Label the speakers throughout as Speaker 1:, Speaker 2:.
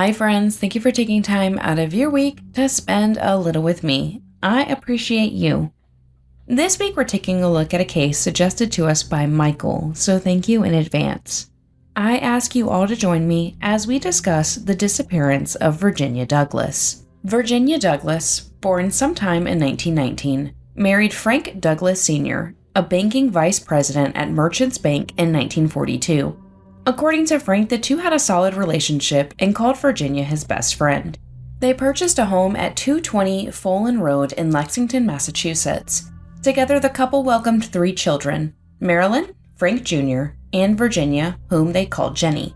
Speaker 1: Hi friends, thank you for taking time out of your week to spend a little with me. I appreciate you. This week we're taking a look at a case suggested to us by Michael, so thank you in advance. I ask you all to join me as we discuss the disappearance of Virginia Douglas. Virginia Douglas, born sometime in 1919, married Frank Douglas Sr., a banking vice president at Merchants Bank in 1942. According to Frank, the two had a solid relationship and called Virginia his best friend. They purchased a home at 220 Folan Road in Lexington, Massachusetts. Together, the couple welcomed 3 children, Marilyn, Frank Jr., and Virginia, whom they called Jenny.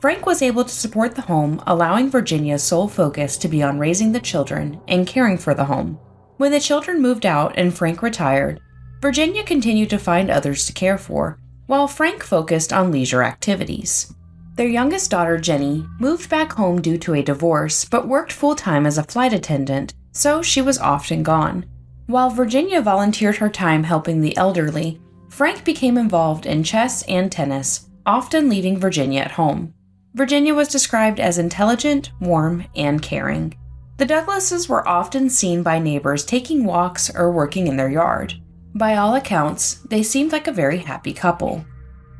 Speaker 1: Frank was able to support the home, allowing Virginia's sole focus to be on raising the children and caring for the home. When the children moved out and Frank retired, Virginia continued to find others to care for, while Frank focused on leisure activities. Their youngest daughter, Jenny, moved back home due to a divorce but worked full-time as a flight attendant, so she was often gone. While Virginia volunteered her time helping the elderly, Frank became involved in chess and tennis, often leaving Virginia at home. Virginia was described as intelligent, warm, and caring. The Douglases were often seen by neighbors taking walks or working in their yard. By all accounts, they seemed like a very happy couple.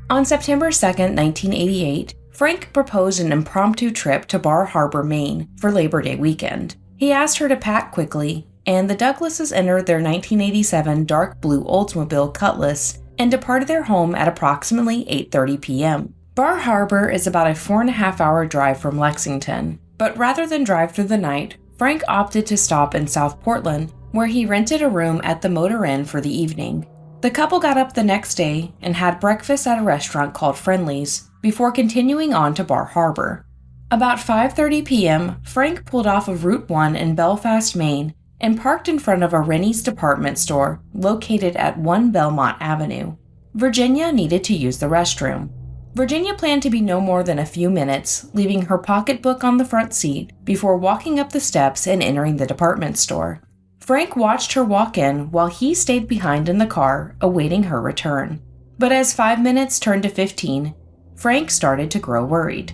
Speaker 1: On September 2, 1988, Frank proposed an impromptu trip to Bar Harbor, Maine for Labor Day weekend. He asked her to pack quickly, and the Douglases entered their 1987 dark blue Oldsmobile Cutlass and departed their home at approximately 8:30 p.m. Bar Harbor is about a 4.5-hour drive from Lexington, but rather than drive through the night, Frank opted to stop in South Portland, where he rented a room at the Motor Inn for the evening. The couple got up the next day and had breakfast at a restaurant called Friendly's before continuing on to Bar Harbor. About 5:30 p.m., Frank pulled off of Route 1 in Belfast, Maine, and parked in front of a Rennie's department store located at 1 Belmont Avenue. Virginia needed to use the restroom. Virginia planned to be no more than a few minutes, leaving her pocketbook on the front seat before walking up the steps and entering the department store. Frank watched her walk in while he stayed behind in the car, awaiting her return. But as 5 minutes turned to 15, Frank started to grow worried.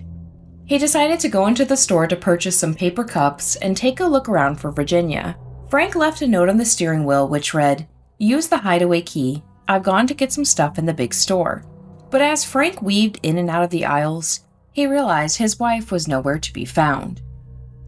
Speaker 1: He decided to go into the store to purchase some paper cups and take a look around for Virginia. Frank left a note on the steering wheel which read, "Use the hideaway key. I've gone to get some stuff in the big store." But as Frank weaved in and out of the aisles, he realized his wife was nowhere to be found.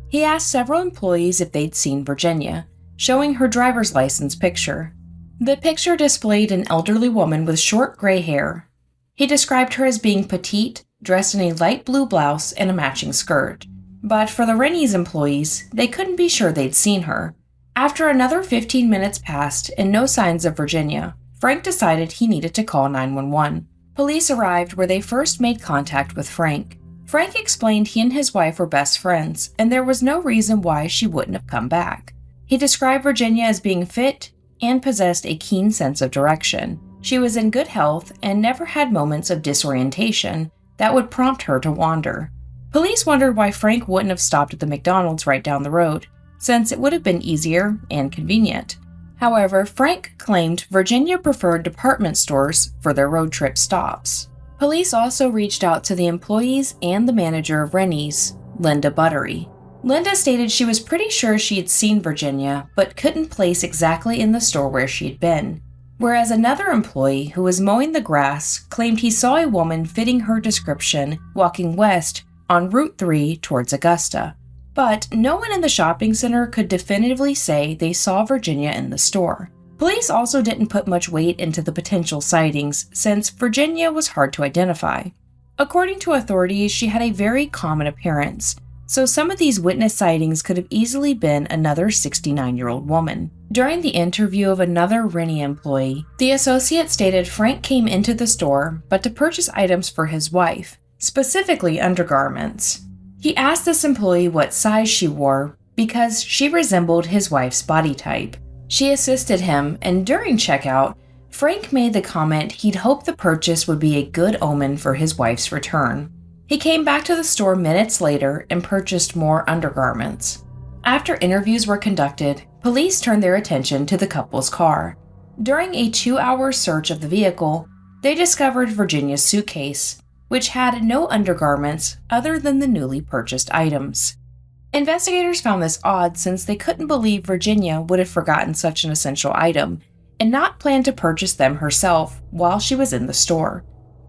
Speaker 1: He asked several employees if they'd seen Virginia, showing her driver's license picture. The picture displayed an elderly woman with short gray hair. He described her as being petite, dressed in a light blue blouse and a matching skirt. But for the Rennie's employees, they couldn't be sure they'd seen her. After another 15 minutes passed and no signs of Virginia, Frank decided he needed to call 911. Police arrived where they first made contact with Frank. Frank explained he and his wife were best friends, and there was no reason why she wouldn't have come back. He described Virginia as being fit and possessed a keen sense of direction. She was in good health and never had moments of disorientation that would prompt her to wander. Police wondered why Frank wouldn't have stopped at the McDonald's right down the road, since it would have been easier and convenient. However, Frank claimed Virginia preferred department stores for their road trip stops. Police also reached out to the employees and the manager of Rennie's, Linda Buttery. Linda stated she was pretty sure she had seen Virginia, but couldn't place exactly in the store where she'd been. Whereas another employee who was mowing the grass claimed he saw a woman fitting her description walking west on Route 3 towards Augusta. But no one in the shopping center could definitively say they saw Virginia in the store. Police also didn't put much weight into the potential sightings since Virginia was hard to identify. According to authorities, she had a very common appearance, so some of these witness sightings could have easily been another 69-year-old woman. During the interview of another Rennie employee, the associate stated Frank came into the store but to purchase items for his wife, specifically undergarments. He asked this employee what size she wore because she resembled his wife's body type. She assisted him, and during checkout, Frank made the comment he'd hoped the purchase would be a good omen for his wife's return. He came back to the store minutes later and purchased more undergarments. After interviews were conducted, police turned their attention to the couple's car. During a 2-hour search of the vehicle, they discovered Virginia's suitcase, which had no undergarments other than the newly purchased items. Investigators found this odd since they couldn't believe Virginia would have forgotten such an essential item and not planned to purchase them herself while she was in the store.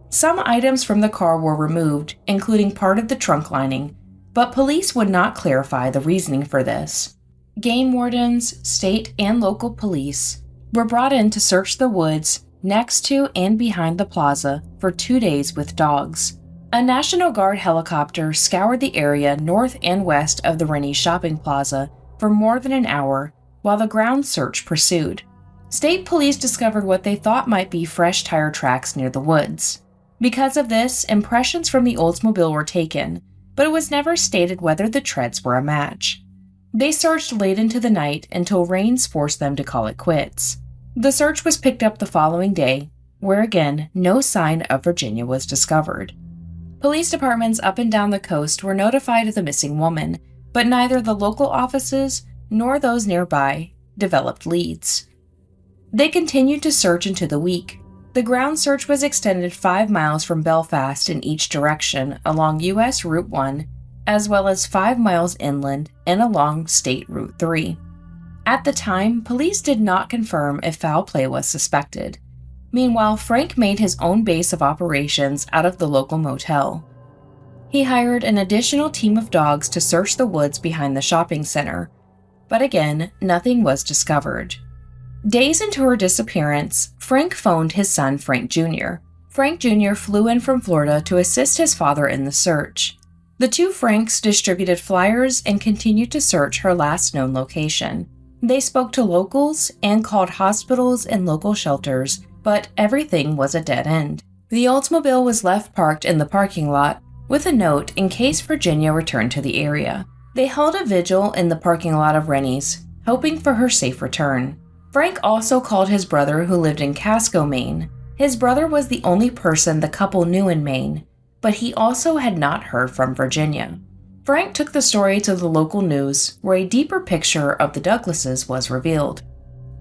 Speaker 1: Some items from the car were removed, including part of the trunk lining, but police would not clarify the reasoning for this. Game wardens, state and local police were brought in to search the woods next to and behind the plaza for 2 days with dogs. A National Guard helicopter scoured the area north and west of the Rennie shopping plaza for more than an hour while the ground search pursued. State police discovered what they thought might be fresh tire tracks near the woods. Because of this, impressions from the Oldsmobile were taken, but it was never stated whether the treads were a match. They searched late into the night until rains forced them to call it quits. The search was picked up the following day, where again, no sign of Virginia was discovered. Police departments up and down the coast were notified of the missing woman, but neither the local offices nor those nearby developed leads. They continued to search into the week. The ground search was extended 5 miles from Belfast in each direction along U.S. Route 1, as well as 5 miles inland and along State Route 3. At the time, police did not confirm if foul play was suspected. Meanwhile, Frank made his own base of operations out of the local motel. He hired an additional team of dogs to search the woods behind the shopping center, but again, nothing was discovered. Days into her disappearance, Frank phoned his son Frank Jr. Frank Jr. flew in from Florida to assist his father in the search. The two Franks distributed flyers and continued to search her last known location. They spoke to locals and called hospitals and local shelters, but everything was a dead end. The Oldsmobile was left parked in the parking lot with a note in case Virginia returned to the area. They held a vigil in the parking lot of Rennie's, hoping for her safe return. Frank also called his brother who lived in Casco, Maine. His brother was the only person the couple knew in Maine, but he also had not heard from Virginia. Frank took the story to the local news, where a deeper picture of the Douglases was revealed.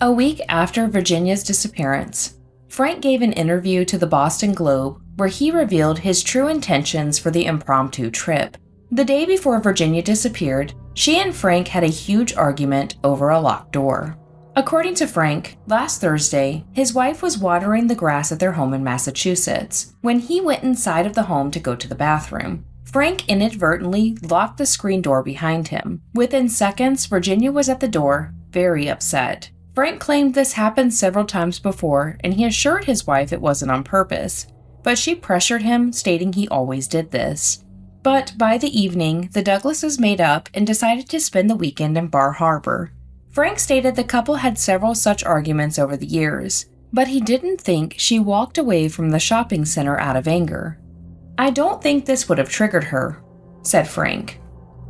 Speaker 1: A week after Virginia's disappearance, Frank gave an interview to the Boston Globe where he revealed his true intentions for the impromptu trip. The day before Virginia disappeared, she and Frank had a huge argument over a locked door. According to Frank, last Thursday, his wife was watering the grass at their home in Massachusetts when he went inside of the home to go to the bathroom. Frank inadvertently locked the screen door behind him. Within seconds, Virginia was at the door, very upset. Frank claimed this happened several times before, and he assured his wife it wasn't on purpose, but she pressured him, stating he always did this. But by the evening, the Douglases made up and decided to spend the weekend in Bar Harbor. Frank stated the couple had several such arguments over the years, but he didn't think she walked away from the shopping center out of anger. "I don't think this would have triggered her," said Frank.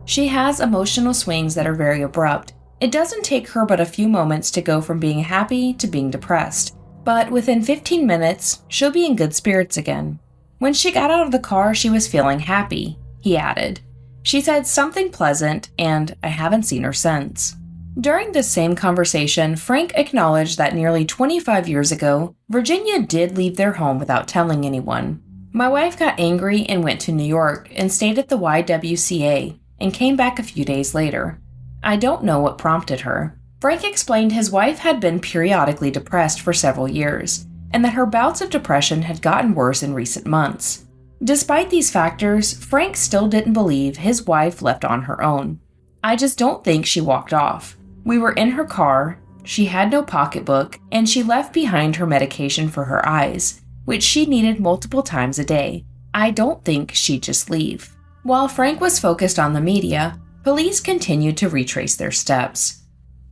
Speaker 1: "She has emotional swings that are very abrupt. It doesn't take her but a few moments to go from being happy to being depressed, but within 15 minutes, she'll be in good spirits again. When she got out of the car, she was feeling happy," he added. "She said something pleasant, and I haven't seen her since." During this same conversation, Frank acknowledged that nearly 25 years ago, Virginia did leave their home without telling anyone. "My wife got angry and went to New York and stayed at the YWCA and came back a few days later. I don't know what prompted her." Frank explained his wife had been periodically depressed for several years, and that her bouts of depression had gotten worse in recent months. Despite these factors, Frank still didn't believe his wife left on her own. "I just don't think she walked off. We were in her car, she had no pocketbook, and she left behind her medication for her eyes, which she needed multiple times a day. I don't think she'd just leave." While Frank was focused on the media, police continued to retrace their steps.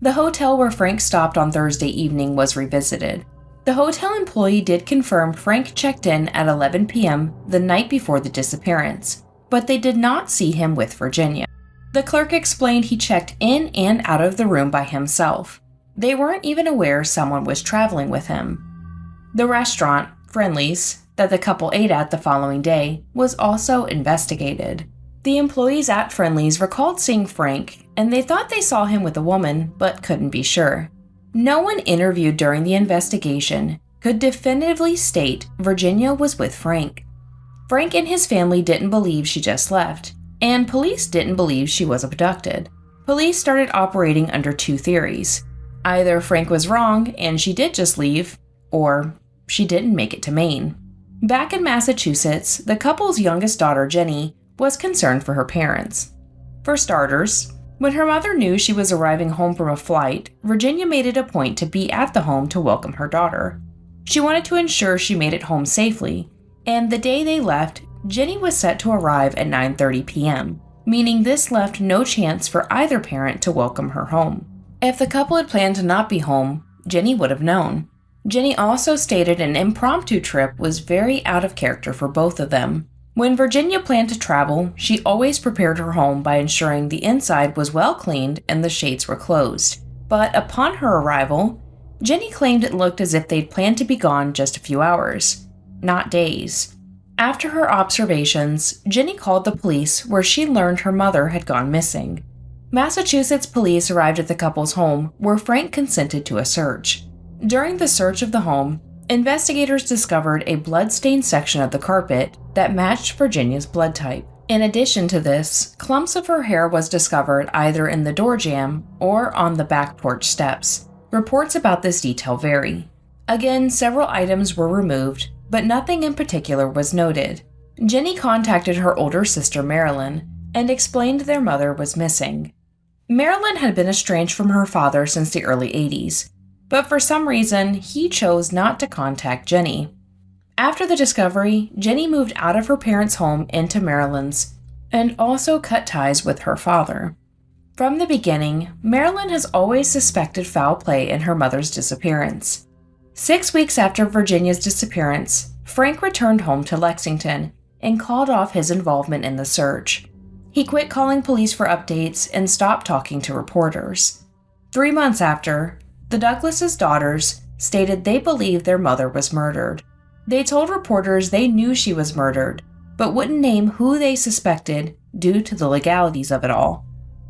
Speaker 1: The hotel where Frank stopped on Thursday evening was revisited. The hotel employee did confirm Frank checked in at 11 p.m. the night before the disappearance, but they did not see him with Virginia. The clerk explained he checked in and out of the room by himself. They weren't even aware someone was traveling with him. The restaurant, Friendly's, that the couple ate at the following day was also investigated. The employees at Friendly's recalled seeing Frank, and they thought they saw him with a woman, but couldn't be sure. No one interviewed during the investigation could definitively state Virginia was with Frank. Frank and his family didn't believe she just left, and police didn't believe she was abducted. Police started operating under two theories. Either Frank was wrong and she did just leave, or she didn't make it to Maine. Back in Massachusetts, the couple's youngest daughter, Jenny, was concerned for her parents. For starters, when her mother knew she was arriving home from a flight, Virginia made it a point to be at the home to welcome her daughter. She wanted to ensure she made it home safely, and the day they left, Jenny was set to arrive at 9:30 p.m., meaning this left no chance for either parent to welcome her home. If the couple had planned to not be home, Jenny would have known. Jenny also stated an impromptu trip was very out of character for both of them. When Virginia planned to travel, she always prepared her home by ensuring the inside was well cleaned and the shades were closed. But upon her arrival, Jenny claimed it looked as if they'd planned to be gone just a few hours, not days. After her observations, Jenny called the police where she learned her mother had gone missing. Massachusetts police arrived at the couple's home where Frank consented to a search. During the search of the home, investigators discovered a blood-stained section of the carpet that matched Virginia's blood type. In addition to this, clumps of her hair was discovered either in the door jamb or on the back porch steps. Reports about this detail vary. Again, several items were removed, but nothing in particular was noted. Jenny contacted her older sister Marilyn and explained their mother was missing. Marilyn had been estranged from her father since the early 80s, but for some reason, he chose not to contact Jenny. After the discovery, Jenny moved out of her parents' home into Marilyn's and also cut ties with her father. From the beginning, Marilyn has always suspected foul play in her mother's disappearance. 6 weeks after Virginia's disappearance, Frank returned home to Lexington and called off his involvement in the search. He quit calling police for updates and stopped talking to reporters. 3 months after, the Douglases' daughters stated they believed their mother was murdered. They told reporters they knew she was murdered, but wouldn't name who they suspected due to the legalities of it all.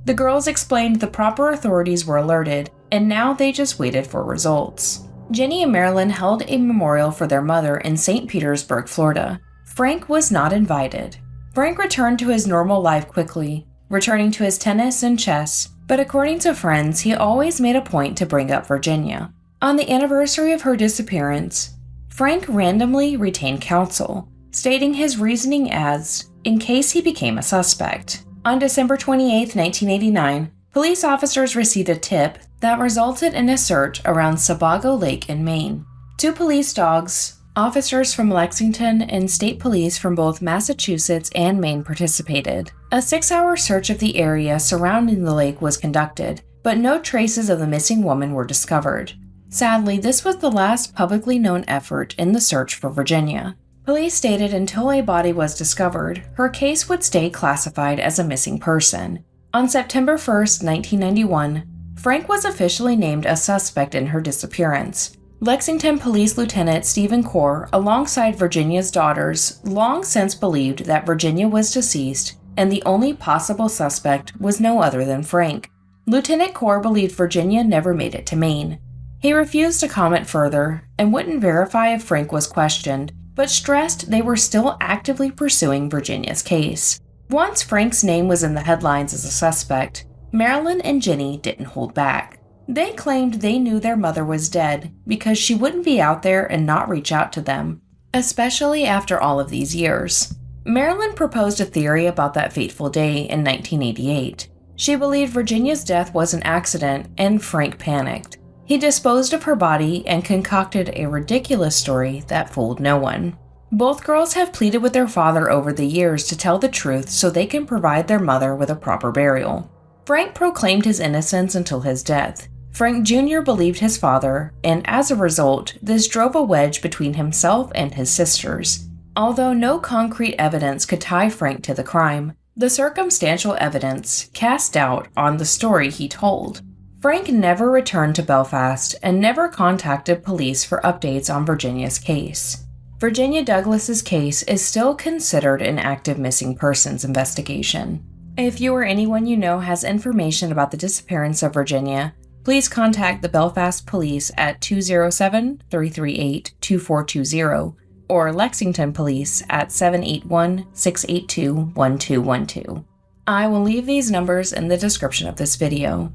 Speaker 1: The girls explained the proper authorities were alerted, and now they just waited for results. Jenny and Marilyn held a memorial for their mother in St. Petersburg, Florida. Frank was not invited. Frank returned to his normal life quickly, returning to his tennis and chess, but according to friends, he always made a point to bring up Virginia. On the anniversary of her disappearance, Frank randomly retained counsel, stating his reasoning as, in case he became a suspect. On December 28, 1989, police officers received a tip that resulted in a search around Sebago Lake in Maine. 2 police dogs, officers from Lexington, and state police from both Massachusetts and Maine participated. A 6-hour search of the area surrounding the lake was conducted, but no traces of the missing woman were discovered. Sadly, this was the last publicly known effort in the search for Virginia. Police stated until a body was discovered, her case would stay classified as a missing person. On September 1, 1991, Frank was officially named a suspect in her disappearance. Lexington Police Lieutenant Stephen Core, alongside Virginia's daughters, long since believed that Virginia was deceased, and the only possible suspect was no other than Frank. Lieutenant Core believed Virginia never made it to Maine. He refused to comment further and wouldn't verify if Frank was questioned, but stressed they were still actively pursuing Virginia's case. Once Frank's name was in the headlines as a suspect, Marilyn and Jenny didn't hold back. They claimed they knew their mother was dead because she wouldn't be out there and not reach out to them, especially after all of these years. Marilyn proposed a theory about that fateful day in 1988. She believed Virginia's death was an accident and Frank panicked. He disposed of her body and concocted a ridiculous story that fooled no one. Both girls have pleaded with their father over the years to tell the truth so they can provide their mother with a proper burial. Frank proclaimed his innocence until his death. Frank Jr. believed his father, and as a result, this drove a wedge between himself and his sisters. Although no concrete evidence could tie Frank to the crime, the circumstantial evidence cast doubt on the story he told. Frank never returned to Belfast and never contacted police for updates on Virginia's case. Virginia Douglas's case is still considered an active missing persons investigation. If you or anyone you know has information about the disappearance of Virginia, please contact the Belfast Police at 207-338-2420 or Lexington Police at 781-682-1212. I will leave these numbers in the description of this video.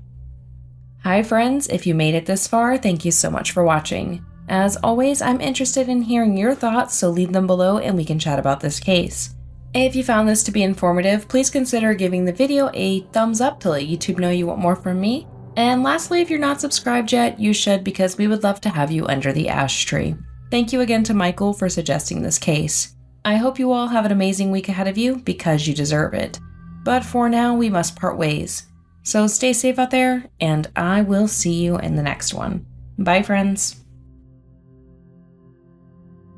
Speaker 1: Hi friends, if you made it this far, thank you so much for watching. As always, I'm interested in hearing your thoughts, so leave them below and we can chat about this case. If you found this to be informative, please consider giving the video a thumbs up to let YouTube know you want more from me. And lastly, if you're not subscribed yet, you should, because we would love to have you under the ash tree. Thank you again to Michael for suggesting this case. I hope you all have an amazing week ahead of you, because you deserve it. But for now, we must part ways. So stay safe out there, and I will see you in the next one. Bye, friends.